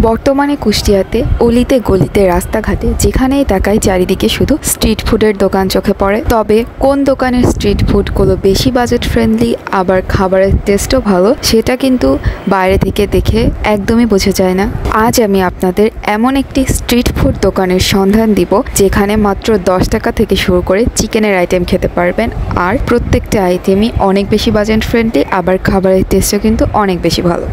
বর্তমানে কুষ্টিয়াতে অলিতে গলিতে রাস্তাঘাটে যেখানেই তাকাই চারিদিকে শুধু স্ট্রিট ফুডের দোকান চোখে পড়ে। তবে কোন দোকানের স্ট্রিট ফুডগুলো বেশি বাজেট ফ্রেন্ডলি আবার খাবারের টেস্টও ভালো সেটা কিন্তু বাইরে থেকে দেখে একদমই বোঝা যায় না। আজ আমি আপনাদের এমন একটি স্ট্রিট ফুড দোকানের সন্ধান দিব যেখানে মাত্র 10 টাকা থেকে শুরু করে চিকেনের আইটেম খেতে পারবেন, আর প্রত্যেকটা আইটেমই অনেক বেশি বাজেট ফ্রেন্ডলি, আবার খাবারের টেস্টও কিন্তু অনেক বেশি ভালো।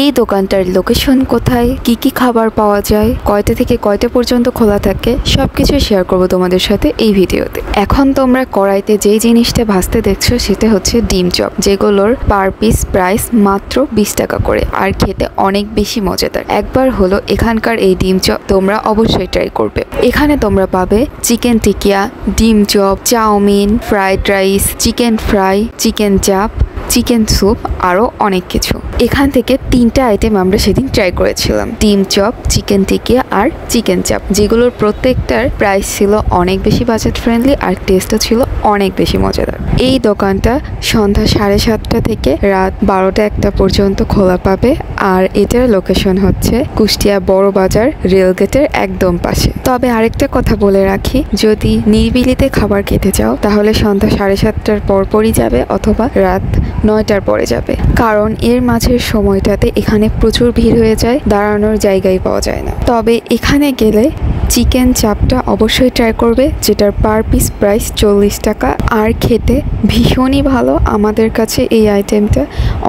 এই দোকানটার লোকেশন কোথায়, কি কি খাবার পাওয়া যায়, কয়টা থেকে কয়টা পর্যন্ত খোলা থাকে, সবকিছু শেয়ার করব তোমাদের সাথে এই ভিডিওতে। এখন তোমরা কড়াইতে যেই জিনিসটা ভাজতে দেখছো সেটা হচ্ছে ডিম চপ, যেগুলোর পার পিস প্রাইস মাত্র 20 টাকা করে, আর খেতে অনেক বেশি মজাদার। একবার হলো এখানকার এই ডিম চপ তোমরা অবশ্যই ট্রাই করবে। এখানে তোমরা পাবে চিকেন টিকিয়া, ডিম chop, chow mein, fried rice, chicken fry, chicken chaap, chicken soup, আরও অনেক কিছু। এখান থেকে 3টা আইটেম আমরা সেদিন ট্রাই করেছিলাম, ডিম চপ, চিকেন টিকিয়া আর চিকেন চাপ, যেগুলোর প্রত্যেকটার প্রাইস ছিল অনেক বেশি বাজেট ফ্রেন্ডলি আর টেস্টও ছিল অনেক বেশি মজাদার। এই দোকানটা সন্ধ্যা 7:30 থেকে রাত 12টা-1টা পর্যন্ত খোলা পাবে, আর এটার লোকেশন হচ্ছে কুষ্টিয়া বড় বাজার রেলগেটের একদম পাশে। তবে আরেকটা কথা বলে রাখি, যদি নিরিবিলিতে খাবার খেতে চাও তাহলে সন্ধ্যা 7:30টার পরপরই যাবে অথবা রাত 9টার পরে যাবে, কারণ এর মাঝের সময়টাতে এখানে প্রচুর ভিড় হয়ে যায়, দাঁড়ানোর জায়গায় পাওয়া যায় না। তবে এখানে গেলে চিকেন চাপটা অবশ্যই ট্রাই করবে, যেটার পার পিস প্রাইস 40 টাকা, আর খেতে ভীষণই ভালো। আমাদের কাছে এই আইটেমটা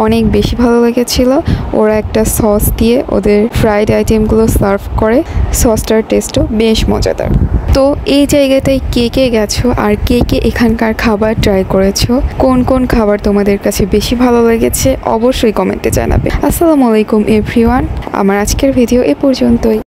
অনেক বেশি ভালো লেগেছিল। ওরা একটা সস দিয়ে ওদের ফ্রাইড আইটেমগুলো সার্ভ করে, সসটার টেস্টও বেশ মজাদার। তো এই জায়গাটায় কে কে গেছো আর কে কে এখানকার খাবার ট্রাই করেছো, কোন কোন খাবার তোমাদের কাছে বেশি ভালো লেগেছে অবশ্যই কমেন্টে জানাবে। আসসালামু আলাইকুম এভরিওয়ান, আমার আজকের ভিডিও এ পর্যন্তই।